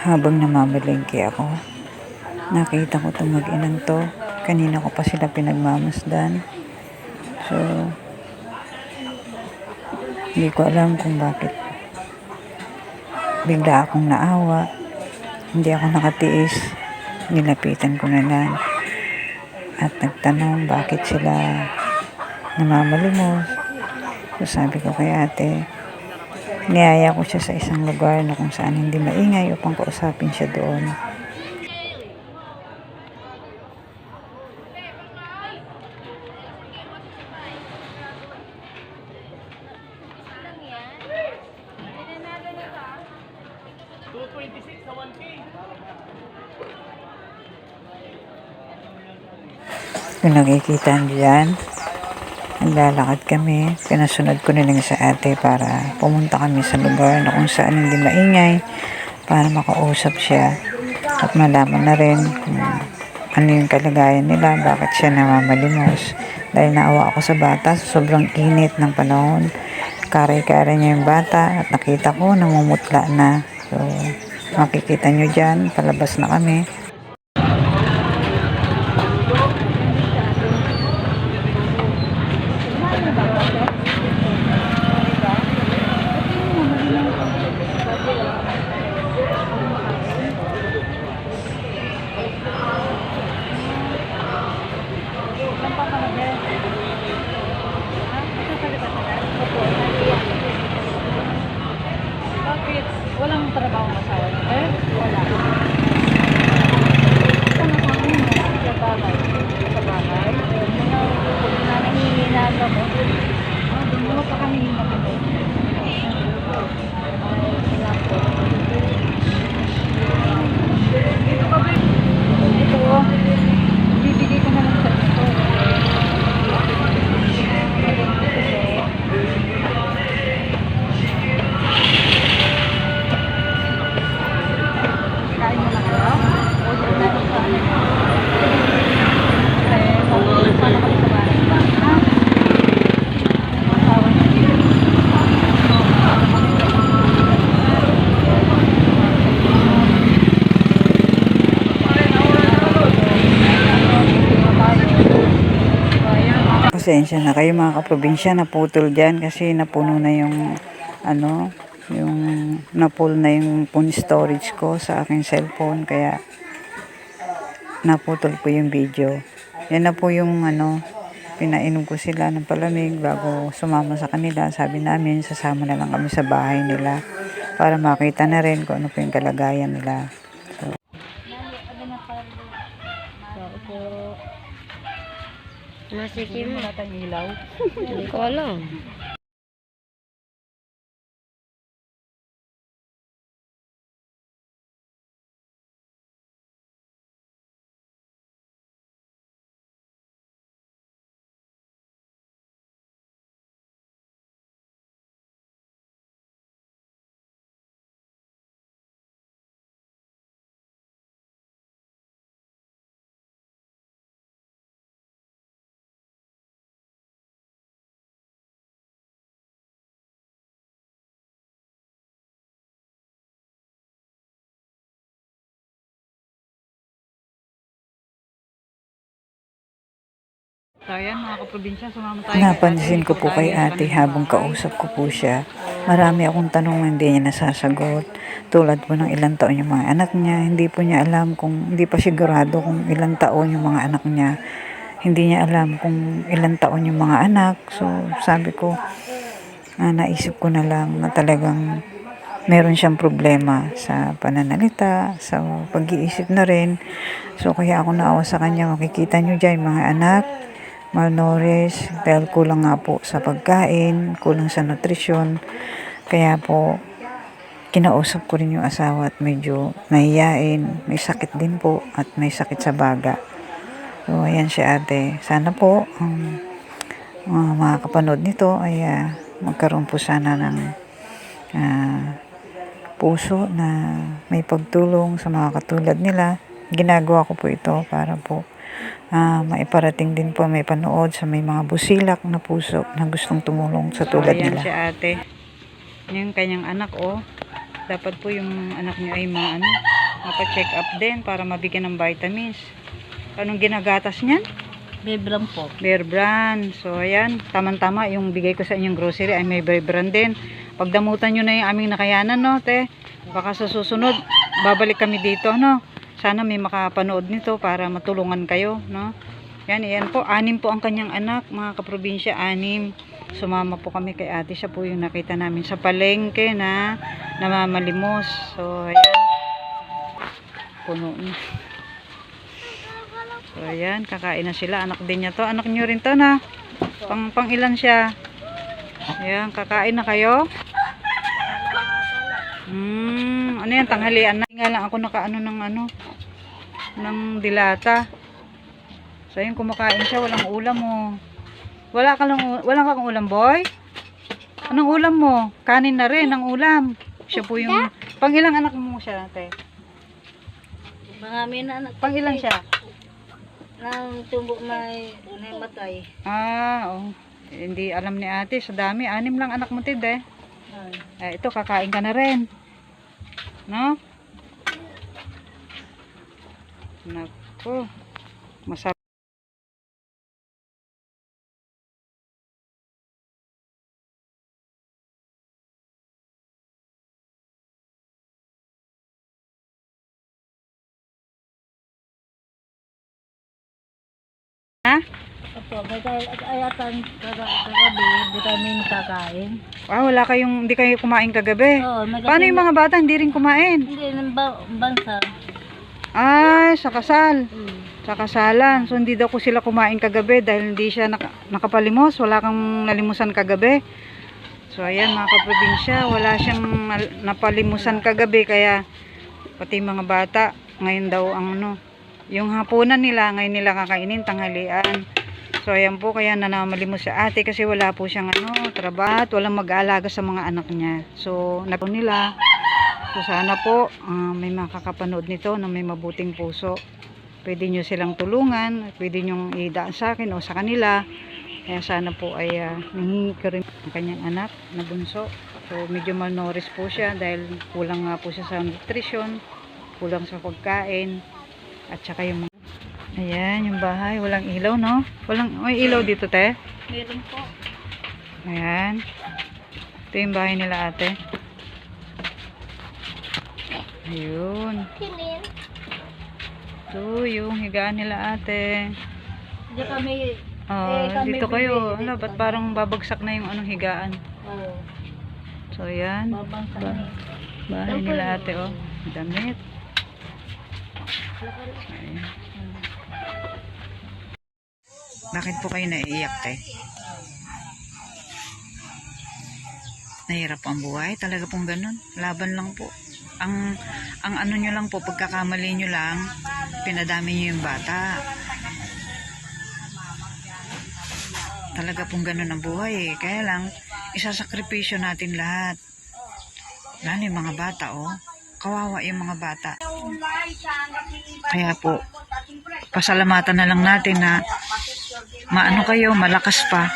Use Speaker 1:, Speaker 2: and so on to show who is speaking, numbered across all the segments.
Speaker 1: Habang namamalengke ako, nakita ko itong mag-inang to. Kanina ko pa sila pinagmamasdan. So, hindi ko alam kung bakit bigla akong naawa. Hindi ako nakatiis. Nilapitan ko na lang at nagtanong bakit sila namamalimos. So, sabi ko kay ate, niyaya ko siya sa isang lugar na kung saan hindi maingay upang kausapin siya doon. Kung nakikita niyo dyan, naglalakad kami. Pinasunod ko na lang sa ate para pumunta kami sa lugar na kung saan hindi maingay para makausap siya at malaman na rin kung ano yung kalagayan nila, bakit siya namamalimos. Dahil naawa ako sa bata sa sobrang init ng panahon. Karay-karay niya yung bata at nakita ko namumutla na. So, makikita nyo dyan, palabas na kami.
Speaker 2: Bakit? Walang trabaho masawa niyo? Wala. Sa bahay. Sa bahay? Nanangingi na mo. Doon mo pa kami hinapin. Ito, bibigay ko na lang sa ito. Kain mo lang kayo? O dito na ito. Sana kami sa bahay. Asawa niyo.
Speaker 1: Pasensya na kayo mga kaprobinsya, naputol dyan kasi napuno na yung yung napul na yung phone storage ko sa aking cellphone, kaya naputol po yung video. Yan na po yung pinainom ko sila ng palamig bago sumama sa kanila. Sabi namin sasama na lang kami sa bahay nila para makita na rin kung ano po yung kalagayan nila.
Speaker 2: Masikim na tayong ilaw. Hindi ko alam.
Speaker 1: So ayan mga kaprobinsya, sumama tayo. Napansin ko po kay ate habang kausap ko po siya. Marami akong tanong na hindi niya nasasagot. Tulad po ng ilang taon yung mga anak niya. Hindi po niya alam hindi pa sigurado kung ilang taon yung mga anak niya. Hindi niya alam kung ilang taon yung mga anak. So sabi ko, naisip ko na lang na talagang meron siyang problema sa pananalita, sa pag-iisip na rin. So kaya ako naawa sa kanya. Makikita nyo dyan mga anak, malnourished dahil kulang nga po sa pagkain, kulang sa nutrisyon. Kaya po, kinausap ko rin yung asawa at medyo mahiyain, may sakit din po at may sakit sa baga. So, ayan si ate. Sana po, mga kapanood nito ay magkaroon po sana ng puso na may pagtulong sa mga katulad nila. Ginagawa ko po ito para po maiparating din po, may panood sa may mga busilak na puso na gustong tumulong sa tulad nila. Ayan si ate. Yung kanyang anak, Dapat po yung anak niyo ay mapa-check up din para mabigyan ng vitamins. Anong ginagatas niyan?
Speaker 2: Bebram po.
Speaker 1: Bear Brand. So, ayan. Tama-tama yung bigay ko sa inyong grocery ay may Bear Brand din. Pagdamutan nyo na yung aming nakayanan, no, te? Baka sa susunod, babalik kami dito, no? Sana may makapanood nito para matulungan kayo, no? Yan po. 6 po ang kanyang anak, mga kaprobinsya. 6. Sumama po kami kay ate. Siya po yung nakita namin sa palengke na namamalimos. So, ayan. Puno na. So, ayan, kakain na sila. Anak din niya to. Anak niyo rin to, na. Pang ilan siya? Ayan, kakain na kayo? Ano yan, tanghalian na. Nga lang ako nakaano ng dilata. So, ayan, kumakain siya. Walang ulam mo. Wala kang ulam, boy? Anong ulam mo? Kanin na rin, ang ulam. Siya po yung... Pang ilang anak mo siya, ate?
Speaker 2: Marami na anak.
Speaker 1: Pang ilan siya?
Speaker 2: Nang tumbo may matay.
Speaker 1: Oh. Hindi alam ni ate. Sa dami. 6 lang anak mo, tid, eh. Ito, kakain ka na rin. No? Naku. Masarap. Ha?
Speaker 2: Opo, may ayatan kagabi, di kami nakakain.
Speaker 1: Wala kayong, hindi kayo kumain kagabi.
Speaker 2: Oo,
Speaker 1: Paano yung mga bata hindi rin kumain?
Speaker 2: Hindi, ng bansa.
Speaker 1: Ay, sa kasal. Sa kasalan. So, hindi daw ko sila kumain kagabi dahil hindi siya nakapalimos. Wala kang nalimusan kagabi. So, ayan mga kaprobinsya. Wala siyang napalimusan kagabi. Kaya, pati mga bata, ngayon daw ang yung hapunan nila, ngayon nila kakainin, tanghalian. So, ayan po, kaya nanamalimos sa ate kasi wala po siyang trabaho at walang mag-aalaga sa mga anak niya. So, napo nila. So, sana po may makakapanood nito na may mabuting puso. Pwede nyo silang tulungan, pwede nyo idaan sa akin o sa kanila. Kaya sana po ay nangingi ko rin ang kanyang anak na bunso. So, medyo malnourished po siya dahil kulang nga po siya sa nutrition, kulang sa pagkain, at saka yung mga... Ayan, yung bahay, walang ilaw, no? May ilaw dito, te?
Speaker 2: Meron po.
Speaker 1: Ayan. Ito yung bahay nila, ate. Ayun. Ito yung higaan nila, ate.
Speaker 2: Hindi kami...
Speaker 1: Dito kayo. Ba't parang babagsak na yung higaan?
Speaker 2: Oo.
Speaker 1: So, ayan.
Speaker 2: Babangsa
Speaker 1: Bahay nila, ate, oh. Damit. Ayan. Bakit po kayo naiiyak, te? Nahirap ang buhay? Talaga pong ganun? Laban lang po. Ang ano nyo lang po, pagkakamali nyo lang, pinadami nyo yung bata. Talaga pong ganun ang buhay, eh. Kaya lang, isasakripisyo natin lahat. Lalo yung mga bata, oh. Kawawa yung mga bata. Kaya po, pasalamatan na lang natin na maano kayo, malakas pa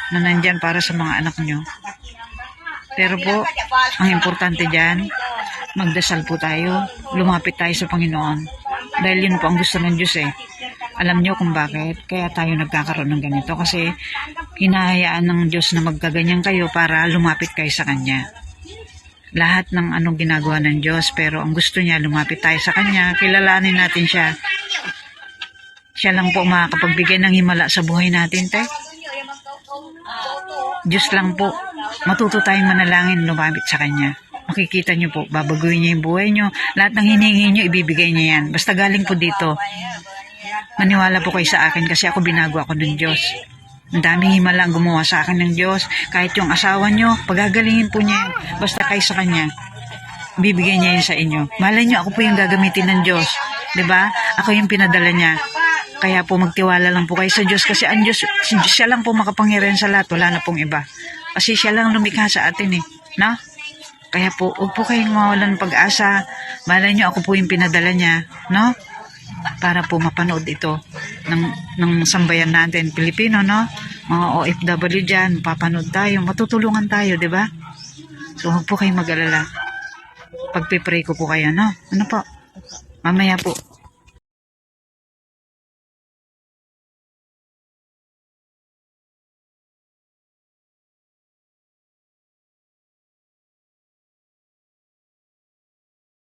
Speaker 1: na nandyan para sa mga anak nyo. Pero po, ang importante dyan, magdasal po tayo, lumapit tayo sa Panginoon. Dahil yun po ang gusto ng Diyos, eh. Alam nyo kung bakit, kaya tayo nagkakaroon ng ganito. Kasi hinahayaan ng Diyos na magkaganyan kayo para lumapit kayo sa Kanya. Lahat ng anong ginagawa ng Diyos, pero ang gusto niya, lumapit tayo sa Kanya, kilalanin natin siya. Siya lang po makakapagbigay ng himala sa buhay natin, te. Diyos lang po. Matuto tayong manalangin, lumapit sa Kanya. Makikita niyo po, babaguhin niya yung buhay niyo. Lahat ng hinihingi niyo, ibibigay niya yan. Basta galing po dito. Maniwala po kayo sa akin kasi ako binago ako ng Diyos. Ang daming himala ang gumawa sa akin ng Diyos. Kahit yung asawa niyo, pagagalingin po niya yan. Basta kayo sa Kanya. Bibigay niya yun sa inyo. Malay niyo, ako po yung gagamitin ng Diyos. 'Di ba? Ako yung pinadala niya. Kaya po magtiwala lang po kayo sa Diyos kasi ang Diyos, siya lang po makapangyarihan sa lahat. Wala na pong iba. Kasi siya lang lumikha sa atin, eh. No? Kaya po, huwag po kayong mawalan ng pag-asa. Malay niyo, ako po yung pinadala niya. No? Para po mapanood ito ng sambayan natin, Pilipino, no? Mga OFW dyan, mapapanood tayo, matutulungan tayo, di ba? So, huwag po kayong mag-alala. Pagpipray ko po kayo, no? Ano po? Mamaya po.